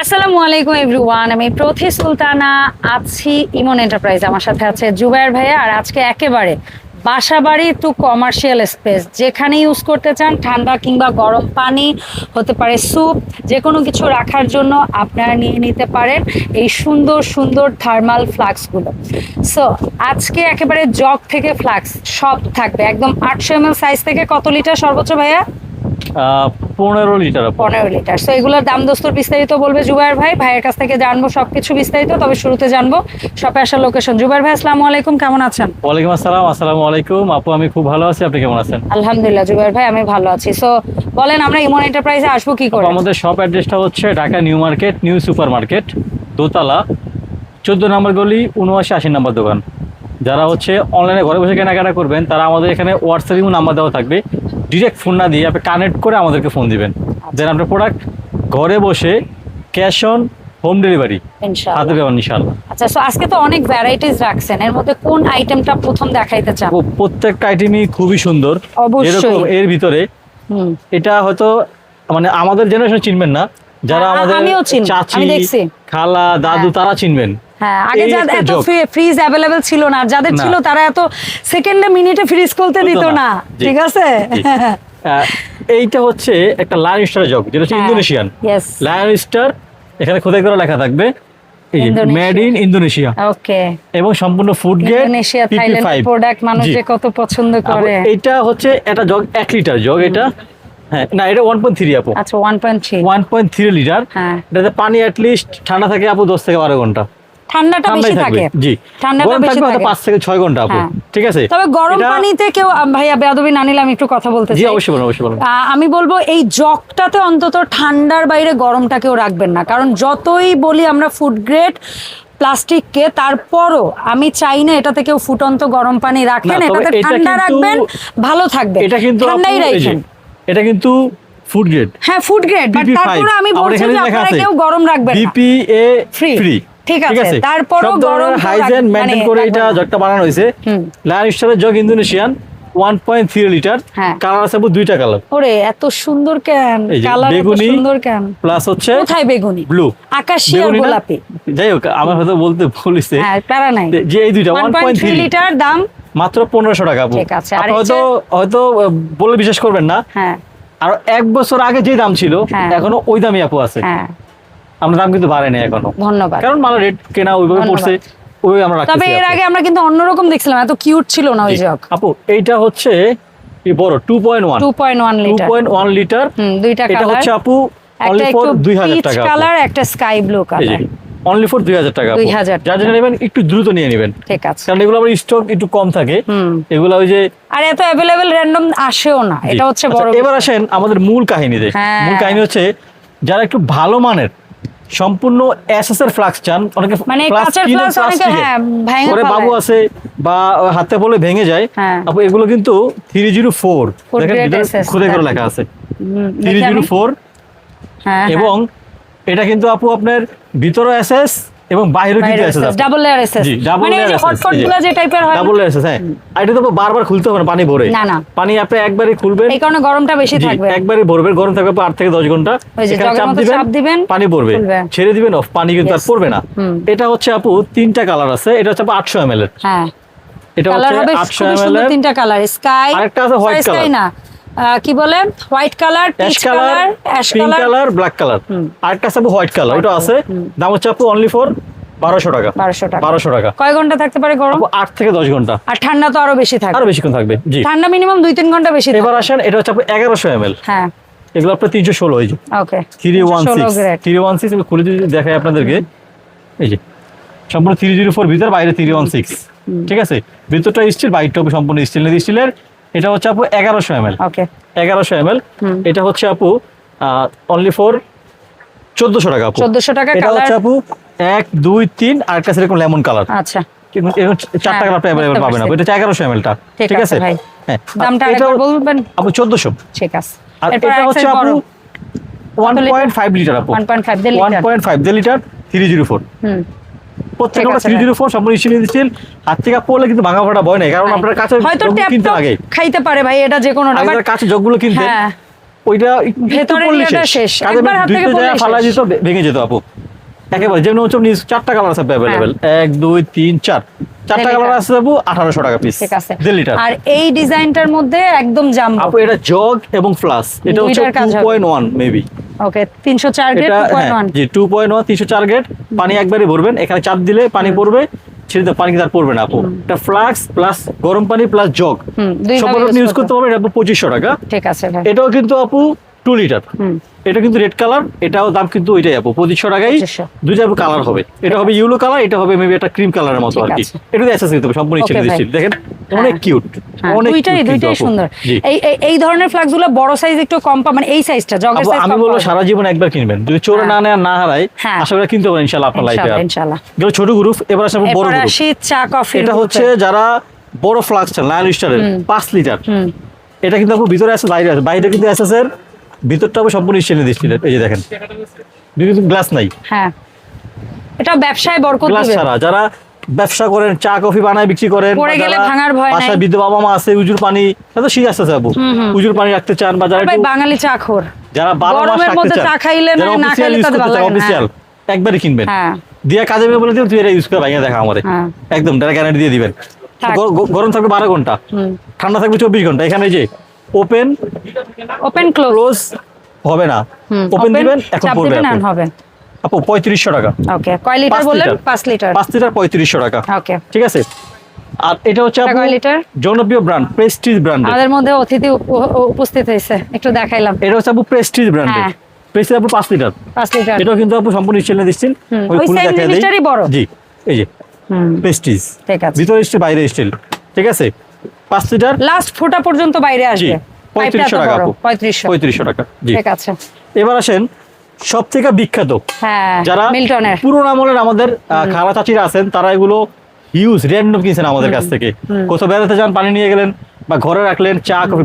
আসসালামু আলাইকুম এভরিওয়ান, আমি প্রথি সুলতানা আছি ইমন এন্টারপ্রাইজ। আমার সাথে আছে জুবায়ের ভাইয়া। আর আজকে একেবারে বাসাবাড়ি টু কমার্শিয়াল স্পেস, যেখানে ইউজ করতে চান ঠান্ডা কিংবা গরম পানি, হতে পারে স্যুপ, যে কোনো কিছু রাখার জন্য আপনারা নিয়ে নিতে পারেন এই সুন্দর সুন্দর থার্মাল ফ্লাক্সগুলো। সো আজকে একেবারে জগ থেকে ফ্লাক্স সব থাকবে, একদম 800 ml সাইজ থেকে কত লিটার সর্বোচ্চ ভাইয়া? 15 লিটার। 15 লিটার। সো এগুলোর দাম দস্তর বিস্তারিত বলবে জুবায়ের ভাই। ভাইয়ের কাছ থেকে জানবো সবকিছু বিস্তারিত। তবে শুরুতে জানবো শপে আসার লোকেশন। জুবায়ের ভাই আসসালামু আলাইকুম, কেমন আছেন? ওয়ালাইকুম আসসালাম। আসসালামু আলাইকুম আপু, আমি খুব ভালো আছি, আপনি কেমন আছেন? আলহামদুলিল্লাহ জুবায়ের ভাই, আমি ভালো আছি। সো বলেন আমরা ইমন এন্টারপ্রাইজে আসবো কি করে? আমাদের শপ অ্যাড্রেসটা হচ্ছে Dhaka new market, new super market, দোতলা, 14 নম্বর গলি, 79-80 নম্বর দোকান। যারা হচ্ছে অনলাইনে ঘরে বসে কেনাকাটা করবেন তারা আমাদের এখানে হোয়াটসঅ্যাপে নাম্বার দেওয়া থাকবে, ডিরেক্ট ফোন না দিয়ে আপনি কানেক্ট করে আমাদেরকে ফোন দিবেন, দেন আপনার প্রোডাক্ট ঘরে বসে ক্যাশ অন হোম ডেলিভারি হাতে দেওয়ান ইনশাআল্লাহ। আচ্ছা, সো আজকে তো অনেক ভ্যারাইটিস রাখছেন, এর মধ্যে কোন আইটেমটা প্রথম দেখাইতে চান? প্রত্যেকটা আইটেমই খুবই সুন্দর। এরকম এর ভিতরে এটা হয়তো মানে আমাদের জেনারেশন চিনবেন না, যারা আমাদের চাচি, খালা, দাদু তারা চিনবেন। হ্যাঁ, আগে যাদের এত ফ্রিজ অ্যাভেলেবল ছিল না, যাদের ছিল তারা এত সেকেন্ডে মিনিটে ফ্রিজ খুলতে দিত না, ঠিক আছে? এইটা হচ্ছে একটা লায়ন স্টার জগ, যেটা হচ্ছে ইন্দোনেশিয়ান লায়ন স্টার। এখানে খোদাই করা লেখা থাকবে মেড ইন ইন্দোনেশিয়া। ওকে। এবং সম্পূর্ণ ফুড গ্রেড ইন্দোনেশিয়া, থাইল্যান্ডের প্রোডাক্ট মানুষ যে কত পছন্দ করে। এটা হচ্ছে একটা জগ 1 লিটার জগ। এটা হ্যাঁ না, এটা 1.3 আপু। আচ্ছা, 1.3 লিটার। হ্যাঁ, এটাতে পানি অ্যাট লিস্ট ঠান্ডা থাকে আপু 10 থেকে 12 ঘন্টা। ঠান্ডাটা বেশি থাকে। জি, ঠান্ডাটা বেশি থাকে 5 থেকে 6 ঘন্টা আপু, ঠিক আছে? তবে গরম পানিতে কেউ ভাইয়া বেয়াদবি না নিলে আমি একটু কথা বলতে চাই। জি অবশ্যই বলুন, অবশ্যই বলুন। আমি বলবো এই জগটাতে অন্তত ঠান্ডার বাইরে গরমটা কেউ রাখবেন না, কারণ যতই বলি আমরা ফুড গ্রেড প্লাস্টিককে, তারপরও আমি চাই না এটাতে কেউ ফুটন্ত গরম পানি রাখেন। এটাতে ঠান্ডা রাখবেন, ভালো থাকবে। এটা কিন্তু ঠান্ডাই রাখেন। এটা কিন্তু ফুড গ্রেড। হ্যাঁ, ফুড গ্রেড, বাট তারপরে আমি বলছি যে আপনারা কেউ গরম রাখবেন না। বিপিএ ফ্রি, ঠিক আছে? তারপরও গরম হাইজেন মেইনটেইন করে এটা জগটা বানানো হয়েছে। লায়ন স্টারের জগ ইন্দোনেশিয়ান 1.3 লিটার। কালার আছে আপু 2টা কালার। ওরে এত সুন্দর কেন কালার? এত সুন্দর কেন? প্লাস হচ্ছে কোথায় বেগুনি, ব্লু, আকাশী আর গোলাপি। যাই হোক, আমার হয়তো বলতে ভুলিছে। হ্যাঁ, প্যারা নাই। যে এই দুইটা 1.3 লিটার দাম মাত্র 1500 টাকা আপু। ঠিক আছে। আর হয়তো বলে বিশ্বাস করবেন না, হ্যাঁ, আর 1 বছর আগে যে দাম ছিল এখনো ওই দামই আপু আছে। হ্যাঁ, আমরা দাম কিন্তু বাড়ে নাই এখনো। ধন্যবাদ। কারণ মালের রেট কেনা ওইভাবে পড়ছে, ওই আমরা রাখছি। তবে এর আগে আমরা কিন্তু অন্যরকম দেখছিলাম, এত কিউট ছিল না ওই জগ। আপু এইটা হচ্ছে এই বড় 2.1 লিটার। 2.1 লিটার। দুইটা কালার। এটা হচ্ছে আপু অনলি ফর 2000 টাকা। কালার একটা sky blue colour, only for 2000 টাকা। 2000 যারা নেবেন একটু দ্রুত নিয়ে নেবেন, ঠিক আছে? কারণ এগুলো আবার স্টক একটু কম থাকে। এগুলো ওই যে আর এত अवेलेबल র‍্যান্ডম আসেও না, এটা হচ্ছে বড়। এবার আসেন আমাদের মূল কাহিনীতে। মূল কাহিনী হচ্ছে যারা একটু ভালো মানের সম্পূর্ণ এসএস এর ফ্লাক্স চান, অনেকে মানে কাঁচের ফ্লাক্স অনেকে ভেঙে পরে বাবু আছে বা হাতে বলে ভেঙে যায়। আপু এগুলো কিন্তু 304 দেখেন খুদে করে লেখা আছে 304। এবং এটা কিন্তু আপু আপনার ভিতরে এসএস এবং বাইরেও কিন্তু এসএস আছে, ডাবল লেয়ার এসএস। মানে এই যে হটপট গুলো যে টাইপের হয়, ডাবল লেয়ার এসএস। হ্যাঁ, আর এটা তো বারবার খুলতে হবে না পানি ভরে। না না, পানি আপনি একবারই খুলবেন, এই কারণে গরমটা বেশি থাকবে। একবারই ভরবেন, গরম থাকবে 8 থেকে 10 ঘন্টা। এখানে চাপ দিবেন, পানি ভরবে, ছেড়ে দিবেন অফ, পানি কিন্তু আর পড়বে না। এটা হচ্ছে আপু 3টা কালার আছে। এটা হচ্ছে আপু 800 ml এর। হ্যাঁ, এটা হচ্ছে 800 ml এর 3টা কালার। স্কাই, আরেকটা আছে হোয়াইট কালার, না কি বলে, white colour, peach colour, ash colour, pink colour, black colour. আরেকটা আছে হোয়াইট কালার, ওটা আছে। দাম হচ্ছে আপু অনলি ফর 1200 টাকা। 1200 টাকা। কয় ঘন্টা থাকতে পারে গরম? 8 থেকে 10 ঘন্টা। আর ঠান্ডা তো আরো বেশি থাকবে, আরো বেশিক্ষণ থাকবে। জি, ঠান্ডা মিনিমাম 2-3 ঘন্টা বেশি। এবার আসেন, এটা হচ্ছে আপু 1100 ml। হ্যাঁ, এগুলো আপনার 316 হয়ে যায়। ওকে, 316 আমি খুলে যদি দেখাই আপনাদেরকে, এই যে সম্পূর্ণ 304 ভিতর, বাইরে 316। ঠিক আছে, ভিতরটা স্টিল, বাইরটা সম্পূর্ণ স্টিলের। এটা হচ্ছে আপু 1100 ml। ওকে, 1100 ml। এটা হচ্ছে আপু অনলি ফর 1400 টাকা আপু। 1400 টাকা। এটা হচ্ছে আপু 1 2 3 আর একটা এরকম লেমন কালার। আচ্ছা, কিন্তু এরকম 4টা কালার আপনি अवेलेबल পাবেন না। এটা 1100 ml টা, ঠিক আছে? হ্যাঁ, দামটা একবার বলবেন আপু? 1400। ঠিক আছে। আর এটা হচ্ছে আপু 1.5 লিটার আপু। 1.5 লিটার 304। প্রত্যেকটা 304 সম্পূর্ণ স্টিল। হাত থেকে পড়লে কিন্তু ভাঙা ফাটা ভয় নাই, কারণ আপনার কাছে কিনতে লাগে, খাইতে পারে ভাই, এটা যে কোনো কাছে জগগুলো কিনতে ওইটা ভেতরের এরিয়াটা শেষ, একবার হাত থেকে পড়লে ফালা দিত, ভেঙে যেত আপু একেবারে। যেমন হচ্ছে আপনি 4টা কালার আছে अवेलेबल, 1 2 3 4, 4টা কালার আছে আপু, 1800 টাকা পিস। ঠিক আছে। 1.5 লিটার। আর এই ডিজাইনটার মধ্যে একদম জাম্বো আপু, এটা জগ এবং ফ্লাস, এটা হচ্ছে 2.1 মেবি। ওকে, 304 গ্রেড 2.1। জি 2.1 304 গ্রেড। পানি একবারই ভরবেন, এখানে চাপ দিলে পানি পড়বে, ছেড়ে দিলে পানি আর পড়বে না আপু। এটা ফ্লাক্স প্লাস গরম পানি প্লাস জগ সব ইউজ করতে পারবেন। এটা আপু 2500 টাকা। ঠিক আছে ভাই। এটাও কিন্তু আপু 2 লিটার। এটা কিন্তু রেড কালার, এটাও দাম কিন্তু ওইটাই আপু 2500 টাকাই। দুইটা কালার হবে, এটা হবে ইয়েলো কালার, এটা হবে মেবি একটা ক্রিম কালারের মতো আর কি। এটা অ্যাসেস দিতে হবে সম্পূর্ণ স্টেনলেস স্টিল। দেখেন অনেক কিউট, অনেক দুইটাই সুন্দর। এই ধরনের ফ্লাক্স গুলো বড় সাইজ একটু কম মানে এই সাইজটা জগের সাইজ আমি বলবো সারা জীবন একবার কিনবেন, যদি চোরে না নেয় না হারায়, আশা করি কিনতে পারেন ইনশাআল্লাহ আপনার লাইফে। ইনশাআল্লাহ। এগুলো ছোট গ্রুপ। এবার আসলে বড় গ্রুপ, চা কফি। এটা হচ্ছে যারা বড় ফ্লাক্স চান, লায়ন স্টারের 5 লিটার। এটা কিন্তু আপু ভিতরে আছে, বাইরে আছে। বাইরে কিন্তু এসএসের, ভিতরটা হবে সম্পূর্ণ স্টেনলেস স্টিলের। এই যে দেখেন, কিন্তু গ্লাস নাই। হ্যাঁ, এটা ব্যবসায় বরকত দিবে। গ্লাস ছাড়া যারা ব্যবসা করেন, চা কফি বানায় বিক্রি করেন, পড়ে গেলে ভাঙার ভয় নাই। বাসায় বৃদ্ধ বাবা মা আছে, উজুর পানি, তো শীত আসতেছে আপু, উজুর পানি রাখতে চান, বা যারা ভাই বাঙালি চাখোর, যারা 12 মাস রাখতে চান, চা খাইলে না খাইলে তাদের ভালো লাগে না, অফিশিয়াল একবারই কিনবেন। হ্যাঁ, দিয়া কাজে বলে দিও তুই এটা ইউজ করে ভাঙিয়ে দেখা আমারে, একদম তারা গ্যারান্টি দিয়ে দিবেন। গরম থাকবে 12 ঘন্টা, ঠান্ডা থাকবে 24 ঘন্টা। এখানে এই যে ওপেন ক্লোজ হবে না, ওপেন দিবেন এখন পড়বে আপু 3500 টাকা। ওকে, কয় লিটার বলেন? 5 লিটার। 5 লিটার 3500 টাকা। ওকে, ঠিক আছে। আর এটা হচ্ছে আপু জনপ্রিয় ব্র্যান্ড, প্রেস্টিজ ব্র্যান্ড। আমাদের মধ্যে অতিথি উপস্থিত হয়েছে, একটু দেখাইলাম। এটা হচ্ছে আপু প্রেস্টিজ ব্র্যান্ডের, প্রেস্টিজ আপু 5 লিটার। 5 লিটার। এটাও কিন্তু আপু সম্পূর্ণ স্টেনলেস স্টিল। ওই খুলে দেখাই দেই। বড়। জি, এই যে প্রেস্টিজ, ঠিক আছে। ভিতরে স্টিল বাইরে স্টিল। ঠিক আছে, 5 লিটার লাস্ট ফোঁটা পর্যন্ত বাইরে আসবে। 3500 টাকা আপু। 3500 টাকা। জি, ঠিক আছে। এবার আসেন সবথেকে বিখ্যাত, যারা মিল্টনের পুরোনো আমলের আমাদের খালা চাচিরা আছেন, তারা এগুলো হিউজ র্যান্ডম কিনছেন আমাদের কাছ থেকে। কোথাও বেড়াতে যান, পানি নিয়ে গেলেন বা ঘরে রাখলেন, চা কফি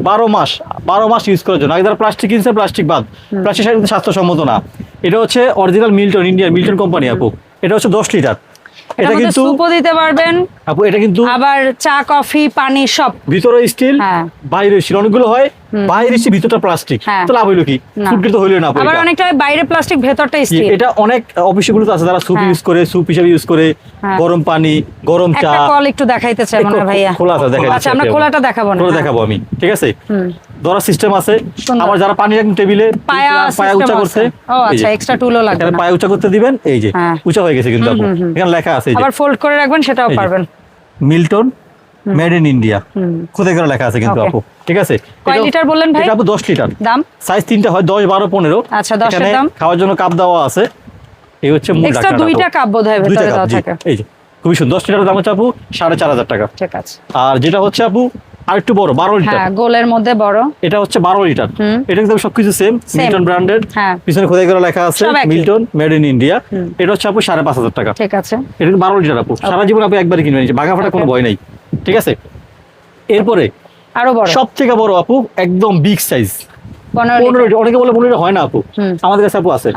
12 মাস ইউজ করার জন্য। আগে যারা প্লাস্টিক কিনছে, প্লাস্টিক বাদ, প্লাস্টিক স্বাস্থ্যসম্মত না। এটা হচ্ছে অরিজিনাল মিল্টন, ইন্ডিয়ার মিল্টন কোম্পানি আপু। এটা হচ্ছে 10 লিটার। এটা কিন্তু সুপো দিতে পারবেন আপু। এটা কিন্তু আবার চা কফি পানি সব ভিতরে স্টিল, বাইরে স্টিল। অনেকগুলো হয় বাইরে স্টিল, ভিতরটা প্লাস্টিক, তো লাভ হইলো কি? ফুডগ্রেড তো হইলো না। আবার অনেকটা বাইরে প্লাস্টিক, ভেতরটা স্টিল। এটা অনেক অফিসগুলোতে আছে, যারা স্যুপ ইউজ করে, স্যুপ হিসেবে ইউজ করে, গরম পানি, গরম চা। একটা কল একটু দেখাইতে চাই মনে ভাইয়া। খোলা আছে, দেখাই। আচ্ছা, আমরা খোলাটা দেখাবো না, খোলা দেখাবো আমি। ঠিক আছে, ধরার সিস্টেম আছে। আবার যারা পানি রাখেন টেবিলে, পায়া উঁচা করতে, ও আচ্ছা, এক্সট্রা টুলও লাগবে না। পায়া উঁচা করতে দিবেন, এই যে উঁচা হয়ে গেছে কিন্তু আপু। এখানে লেখা আছে, আবার ফোল্ড করে রাখবেন, সেটাও পারবেন। মিল্টন মেড ইন ইন্ডিয়া খুদে করে লেখা আছে কিন্তু আপু। ঠিক আছে। কয় লিটার বললেন ভাই? এটা আপু 10 লিটার। দাম সাইজ 3টা হয়, 10 12 15। আচ্ছা, 10 এর দাম। খাওয়ার জন্য কাপ দেওয়া আছে। এই হচ্ছে মূল ঢাকনা। এক্সট্রা 2টা কাপ বোধহয় ভেতরে দেওয়া থাকে। এই যে খুবই সুন্দর। 10 লিটারের দাম হচ্ছে আপু 4500 টাকা। ঠিক আছে। আর যেটা হচ্ছে আপু আরেকটু বড়, 12 লিটার। হ্যাঁ, গোলের মধ্যে বড়। এটা হচ্ছে 12 লিটার। এটা কিন্তু সবকিছু সেম, মিল্টন ব্র্যান্ডেড। পিছনে খোদাই করে লেখা আছে মিল্টন মেড ইন ইন্ডিয়া। এটা হচ্ছে আপু 5500 টাকা। ঠিক আছে। এটা কিন্তু 12 লিটার আপু। সারা জীবন আপু একবারই কিনবেন, ভাঙা ফাটা কোনো ভয় নাই। ঠিক আছে। এরপরে আরো বড়, সবথেকে বড় আপু, একদম বিগ সাইজ, 15 লিটার। অনেকে বলে 15 লিটার হয় না আপু, আমাদের কাছে আপু আছে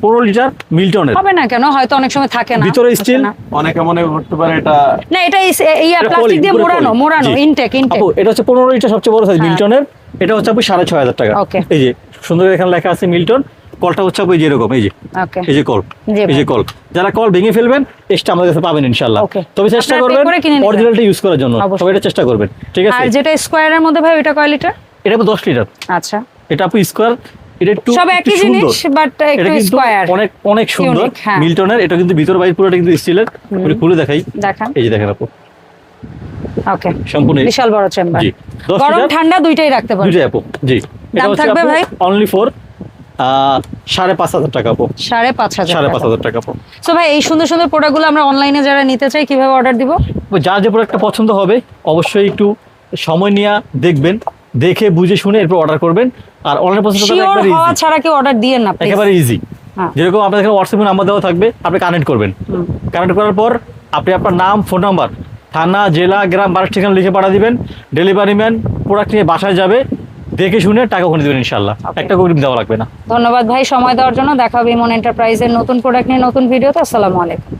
15 লিটার মিল্টনের। হবে না কেন? হয়তো অনেক সময় থাকে না, ভিতরে স্টিল। অনেকে মনে করতে পারে এটা না, এটা এই প্লাস্টিক দিয়ে মোড়ানো ইনটেক। আপু এটা হচ্ছে 15 লিটার, সবচেয়ে বড় সাইজ মিল্টনের। এটা হচ্ছে আপু 6500 টাকা। এই যে সুন্দর এখানে লেখা আছে মিল্টন। কলটা হচ্ছে আপু এই যে এরকম, এই যে এই যে কল, এই যে কল। যারা কল ভেঙে ফেলবেন, এক্সট্রা আমাদের কাছে পাবেন ইনশাআল্লাহ। তবে চেষ্টা করবেন অরিজিনালটা ইউজ করার জন্য, সবাই এটা চেষ্টা করবেন। ঠিক আছে। আর যেটা স্কয়ারের মধ্যে ভাই, এটা কয় লিটার? এটা আপু 10 লিটার। আচ্ছা, এটা আপু স্কয়ার। এটা একটু সব একই জিনিস, বাট একটু স্কয়ার, অনেক অনেক সুন্দর মিল্টনের। এটা কিন্তু ভিতর বাইরে পুরোটা কিন্তু স্টিলের। আমি খুলে দেখাই, দেখেন। এই যে দেখেন আপু। ওকে, সম্পূর্ণ বিশাল বড় চেম্বার। জি, গরম ঠান্ডা দুইটাই রাখতে পারবেন। দুইটাই আপু। জি, এটা হচ্ছে আপু অনলি ফর 5500 টাকা আপু। 5500 টাকা আপু। সো ভাই, এই সুন্দর সুন্দর প্রোডাক্টগুলো আমরা অনলাইনে যারা নিতে চাই, কিভাবে অর্ডার দিব? যার যে প্রোডাক্টটা পছন্দ হবে, অবশ্যই একটু সময় নিয়ে দেখবেন, দেখে বুঝে শুনে এরপর অর্ডার করবেন। আর অনলাইন প্রসেসটা একবারে ইজি, ছাড়া কেউ অর্ডার দিয়েন না, একেবারে ইজি। যেরকম আপনাদের এখানে হোয়াটসঅ্যাপে নাম্বার দেওয়া থাকবে, আপনি কানেক্ট করবেন। কানেক্ট করার পর আপনি আপনার নাম, ফোন নাম্বার, থানা, জেলা, গ্রাম, বাড়ির ঠিকানা লিখে পাঠিয়ে দিবেন। ডেলিভারি ম্যান প্রোডাক্ট নিয়ে বাসায় যাবে, দেখে শুনে টাকা ওখানে দেবেন ইনশাআল্লাহ। একটা অগ্রিম দেওয়া লাগবে না। ধন্যবাদ ভাই সময় দেওয়ার জন্য। দেখা হবে ইমন এন্টারপ্রাইজের নতুন প্রোডাক্ট নিয়ে নতুন ভিডিওতে। আসসালামু আলাইকুম।